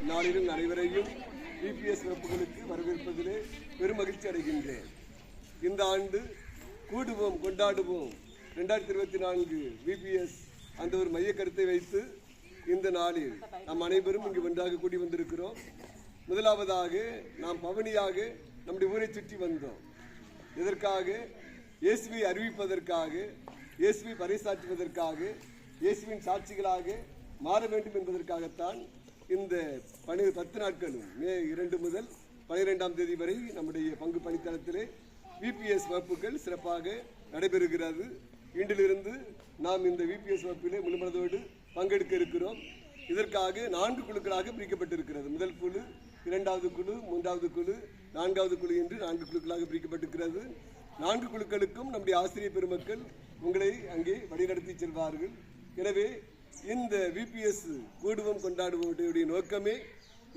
நாளிலும் அனைவரையும் பிபிஎஸ் வகுப்புகளுக்கு வரவேற்பதிலே பெரும் மகிழ்ச்சி அடைகின்றேன். இந்த ஆண்டு கூடுவோம் கொண்டாடுவோம் 2024 பிபிஎஸ் அந்த ஒரு மைய கருத்தை வைத்து இந்த நாளில் நாம் அனைவரும் இங்கு ஒன்றாக கூடி வந்திருக்கிறோம். முதலாவதாக நாம் பவனியாக நம்முடைய ஊரை சுற்றி வந்தோம். இதற்காக இயேசுவை அறிவிப்பதற்காக, இயேசுவை பறைசாற்றுவதற்காக, இயேசுவின் சாட்சிகளாக மாற வேண்டும் என்பதற்காகத்தான் இந்த 10 நாட்களும் மே 2 முதல் 12ஆம் தேதி வரை நம்முடைய பங்கு பணித்தளத்திலே விபிஎஸ் வகுப்புகள் சிறப்பாக நடைபெறுகிறது. இன்றிலிருந்து நாம் இந்த விபிஎஸ் வகுப்பிலே முழுமனதோடு பங்கெடுக்க இருக்கிறோம். இதற்காக 4 குழுக்களாக பிரிக்கப்பட்டிருக்கிறது. முதல் குழு, 2வது குழு, 3வது குழு, 4வது குழு என்று 4 குழுக்களாக பிரிக்கப்பட்டிருக்கிறது. 4 குழுக்களுக்கும் நம்முடைய ஆசிரியர் பெருமக்கள் உங்களை அங்கே வழிநடத்தி செல்வார்கள். எனவே இந்த விபிஎஸ் கூடுவோம் கொண்டாடுவோடைய நோக்கமே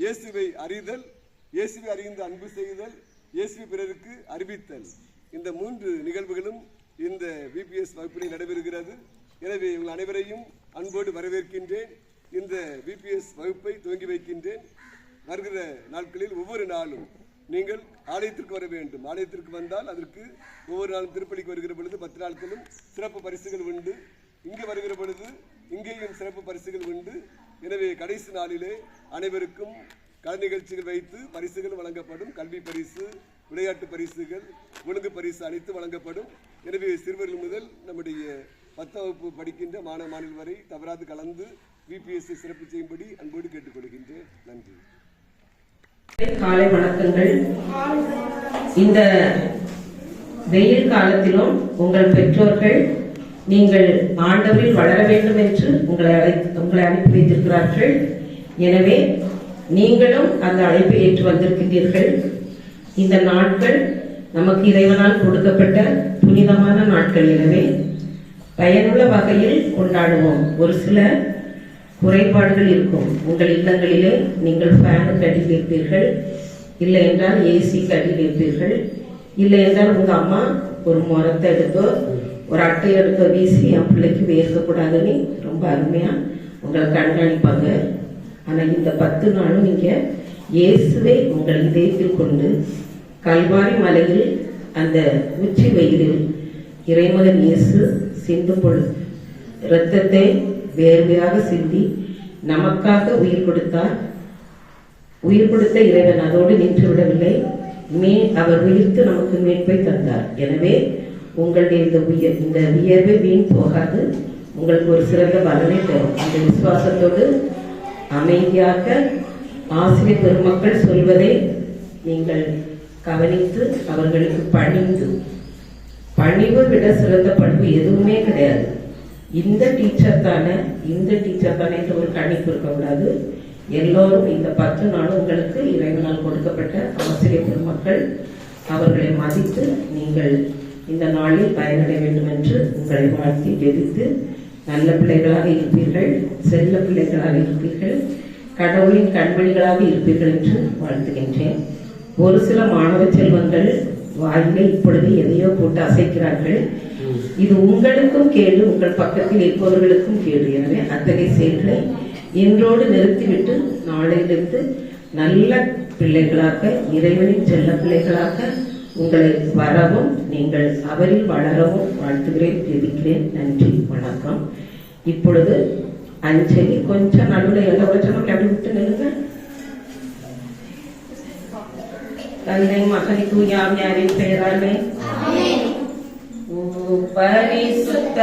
இயேசுவை அறிதல், இயேசுவை அறிந்து அன்பு செய்தல், இயேசுவை பிறருக்கு அறிவித்தல். இந்த 3 நிகழ்வுகளும் இந்த விபிஎஸ் வகுப்பிலே நடைபெறுகிறது. எனவே உங்கள் அனைவரையும் அன்போடு வரவேற்கின்றேன். இந்த VPS வகுப்பை துவங்கி வைக்கின்றேன். வருகிற நாட்களில் ஒவ்வொரு நாளும் நீங்கள் ஆலயத்திற்கு வர வேண்டும். ஆலயத்திற்கு வந்தால் அதற்கு ஒவ்வொரு நாளும் திருப்பலிக்கு வருகிற பொழுது 10 நாட்களும் சிறப்பு பரிசுகள் உண்டு. இங்கு வருகிற பொழுது இங்கேயும் சிறப்பு பரிசுகள் உண்டு. எனவே கடைசி நாளிலே அனைவருக்கும் கலை நிகழ்ச்சிகள் வைத்து பரிசுகள் வழங்கப்படும். கல்வி பரிசு, விளையாட்டு பரிசுகள், ஒழுங்கு பரிசு அனைத்து வழங்கப்படும். எனவே சிறுவர்கள் முதல் நம்முடைய 10ஆம் வகுப்பு படிக்கின்ற மாணவ மாணவி வரை தவறாது கலந்து VPS சிறப்பு செய்யும்படி அன்போடு கேட்டுக்கொள்கின்றேன். நன்றி. காலை வணக்கங்கள். இந்த வெயில் காலத்திலும் உங்கள் பெற்றோர்கள் நீங்கள் ஆண்டவரில் வளர வேண்டும் என்று உங்களை அனுப்பி வைத்திருக்கிறார்கள். எனவே நீங்களும் அந்த அழைப்பை ஏற்று வந்திருக்கின்றீர்கள். இந்த நாட்கள் நமக்கு இறைவனால் கொடுக்கப்பட்ட புனிதமான நாட்கள். எனவே பயனுள்ள வகையில் கொண்டாடுவோம். ஒரு சில குறைபாடுகள் இருக்கும். உங்கள் இல்லங்களிலே நீங்கள் ஃபேனுக்கு அடியில் இருப்பீர்கள், இல்லை என்றால் ஏசிக்கு அடியில் இருப்பீர்கள், இல்லை என்றால் உங்க அம்மா ஒரு மரத்தை எடுத்தோ ஒரு அட்டை எடுத்தோ வீசி என் பிள்ளைக்கு வேர்க்கக்கூடாதுன்னு ரொம்ப அருமையா உங்களை கண்காணிப்பாங்க. ஆனா இந்த 10 நாளும் நீங்க இயேசுவை உங்கள் இதயத்தில் கொண்டு கல்வாரி மலையில் அந்த உச்சி வெயிலில் இறைமகன் இயேசு சிந்தும் பொழுது இரத்தத்தை வேர்வையாக சிந்தி நமக்காக உயிர் கொடுத்தார். உயிர் கொடுத்த இறைவன் அதோடு நின்று விடவில்லை, அவர் உயிர்த்து நமக்கு மீட்பை தந்தார். எனவே உங்களுடைய இந்த வியர்வை வீண் போகாது, உங்களுக்கு ஒரு சிறந்த பலனை தரும். அந்த விசுவாசத்தோடு அமைதியாக ஆசிரியர் பெருமக்கள் சொல்வதை நீங்கள் கவனித்து அவர்களுக்கு பணிவு விட சிறந்த பண்பு எதுவுமே கிடையாது. இந்த டீச்சர் தானே என்று ஒரு கணிப்பு இருக்கக்கூடாது. எல்லோரும் இந்த 10 நாளும் உங்களுக்கு இறைவனால் கொடுக்கப்பட்ட ஆசிரியர் பெருமக்கள். அவர்களை மதித்து நீங்கள் இந்த நாளில் பயனடைய வேண்டும் என்று உங்களை வாழ்த்தி ஜெபித்து நல்ல பிள்ளைகளாக இருப்பீர்கள், செல்ல பிள்ளைகளாக இருப்பீர்கள், கடவுளின் கண்மணிகளாக இருப்பீர்கள் என்று வாழ்த்துகின்றேன். ஒரு சில மாணவ செல்வங்கள் வாயிலை இப்பொழுது எதையோ போட்டு அசைக்கிறார்கள். இது உங்களுக்கும் கேடு, உங்கள் பக்கத்தில் இருப்பவர்களுக்கும் கேடு. எனவே அத்தகைய செயல்களை இன்றோடு நிறுத்திவிட்டு நாளையிலிருந்து நல்ல பிள்ளைகளாக, இறைவனின் செல்ல பிள்ளைகளாக உங்களை வரவும் நீங்கள் அவரில் வளரவும் வாழ்த்துகிறேன், ஜெபிக்கிறேன். நன்றி, வணக்கம். இப்பொழுது அஞ்சலி கொஞ்சம் நடுவில் எந்த வச்சனம் அப்படி விட்டு நிலுங்க. தந்தை மகனை தூயாம் யாரின் பெயராலே பரிசுத்த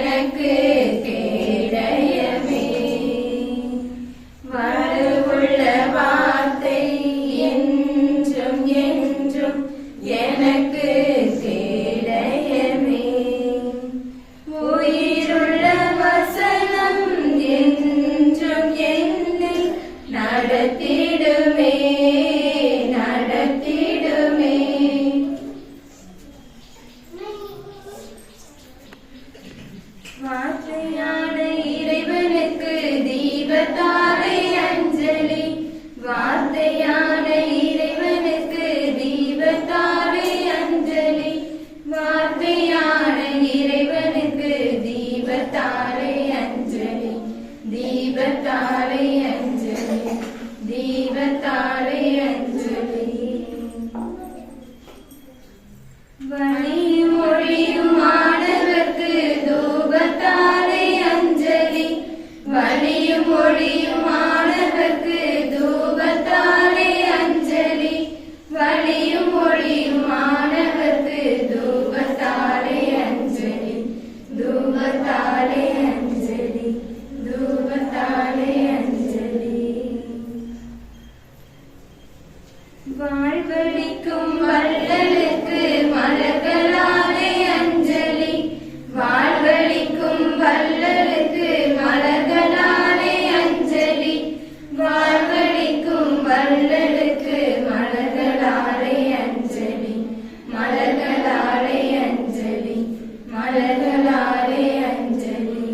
எனக்கு கேடயமே நடத்திடுமே நடத்திடுமே. வார்த்தையான இறைவனுக்கு தீபத்தாரை அஞ்சலி. வார்த்தையான இறைவனுக்கு தீபத்தாரை அஞ்சலி. வார்த்தையான இறைவனுக்கு தீபத்தாரை அஞ்சலி. தீபத்தாரை அஞ்சலி. தீபத்தாரை அஞ்சலி. வழியும் ஒளியும் மாணவர்க்கு தூபத்தாரை அஞ்சலி. வழியும் ஒளியும் மாணவர்க்கு தூபத்தாரை அஞ்சலி. வழியும் ஒளியும் மாணவர்க்கு தூபத்தாரை அஞ்சலி. தூபத்தாரை அஞ்சலி. தூபத்தாரை அஞ்சலி. வாழ்வழிக்கும் வள்ளலுக்கு மலர்களாலே அஞ்சலி. வாழ்வழிக்கும் வள்ளலுக்கு மலர்களாலே அஞ்சலி. வாழ்வழிக்கும் வள்ளலுக்கு மலர்களாலே அஞ்சலி. மலர்களாலே அஞ்சலி. மலர்களாலே அஞ்சலி.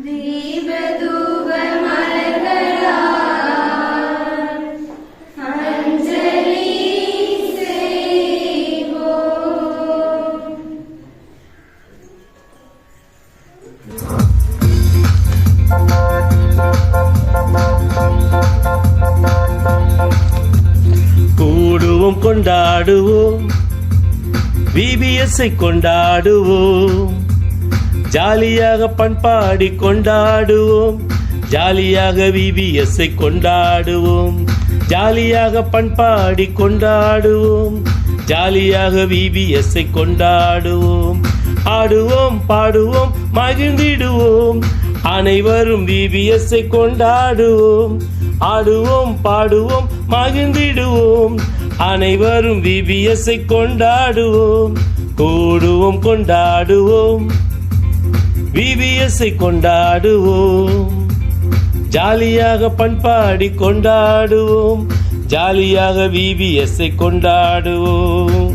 தீபதூப மலர்களால் அஞ்சலி செய்வோம். கூடுவோம் கொண்டாடுவோம் விபிஎஸ்ஐ கொண்டாடுவோம். ஜாலியாக பண்பாடி கொண்டாடுவோம். ஜாலியாக விபிஎஸ்ஐ கொண்டாடுவோம். ஜாலியாக பண்பாடி கொண்டாடுவோம். ஜாலியாக விபிஎஸ்ஐ கொண்டாடுவோம். ஆடுவோம் பாடுவோம் மகிழ்ந்திடுவோம். அனைவரும் விபிஎஸ்ஐ கொண்டாடுவோம். ஆடுவோம் பாடுவோம் மகிழ்ந்திடுவோம். அனைவரும் விபிஎஸ்ஐ கொண்டாடுவோம். கூடுவோம் கொண்டாடுவோம் விபிஎஸ்ஐ கொண்டாடுவோம். ஜாலியாக பண்பாடி கொண்டாடுவோம். ஜாலியாக விபிஎஸ்ஐ கொண்டாடுவோம்.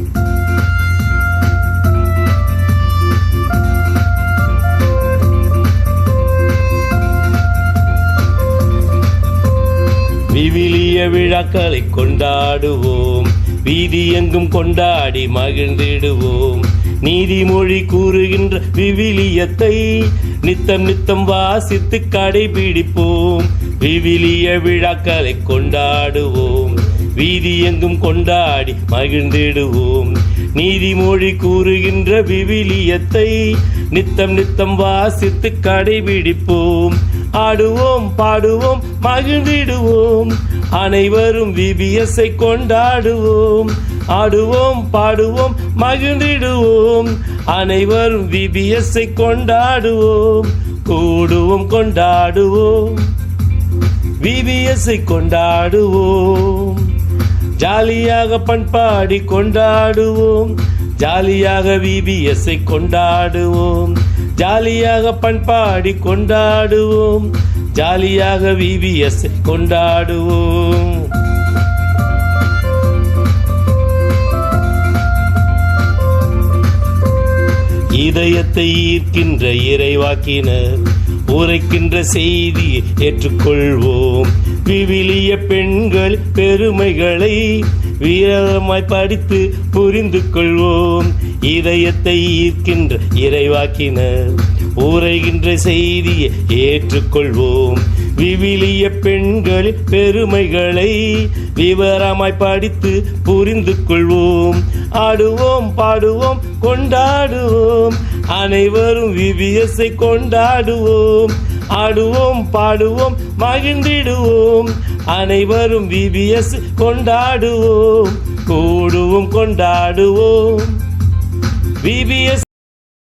விவிலிய விழாக்களை கொண்டாடுவோம். வீதி எங்கும் கொண்டாடி மகிழ்ந்திடுவோம். நீதிமொழி கூறுகின்ற விவிலியத்தை நித்தம் நித்தம் வாசித்து கடைபிடிப்போம். விவிலிய விழாக்களை கொண்டாடுவோம். வீதி எங்கும் கொண்டாடி மகிழ்ந்திடுவோம். நீதிமொழி கூறுகின்ற விவிலியத்தை நித்தம் நித்தம் வாசித்து கடைபிடிப்போம். ஆடுவோம் பாடுவோம் மகிழ்ந்திடுவோம். அனைவரும் விபிஎஸ்ஐ கொண்டாடுவோம். ஆடுவோம் பாடுவோம் மகிழ்ந்திடுவோம். அனைவரும் விபிஎஸ்ஐ கொண்டாடுவோம். கூடுவோம் கொண்டாடுவோம் விபிஎஸ்ஐ கொண்டாடுவோம். ஜாலியாக பண்பாடி கொண்டாடுவோம். ஜாலியாக விபிஎஸ்ஐ கொண்டாடுவோம். ஜாலியாக பண்பாடி கொண்டாடுவோம். ஜாலியாக விபிஎஸ்ஐ கொண்டாடுவோம். இதயத்தை ஈர்க்கின்ற இறைவாக்கினர் உரைக்கின்ற செய்தியை ஏற்றுக்கொள்வோம். விவிலிய பெண்கள் பெருமைகளை வீரமாய் படித்து புரிந்து கொள்வோம். இதயத்தை ஈர்க்கின்ற இறைவாக்கினர் உரைகின்ற செய்தியை ஏற்றுக்கொள்வோம். விவிலிய பெண்கள் பெருமைகளை விவரமாய் படித்து புரிந்து கொள்வோம். ஆடுவோம் பாடுவோம் கொண்டாடுவோம். அனைவரும் விபிஎஸ்ஐ கொண்டாடுவோம். ஆடுவோம் பாடுவோம் மகிழ்ந்திடுவோம். அனைவரும் விபிஎஸ் கொண்டாடுவோம். கூடுவோம் கொண்டாடுவோம் விபிஎஸ்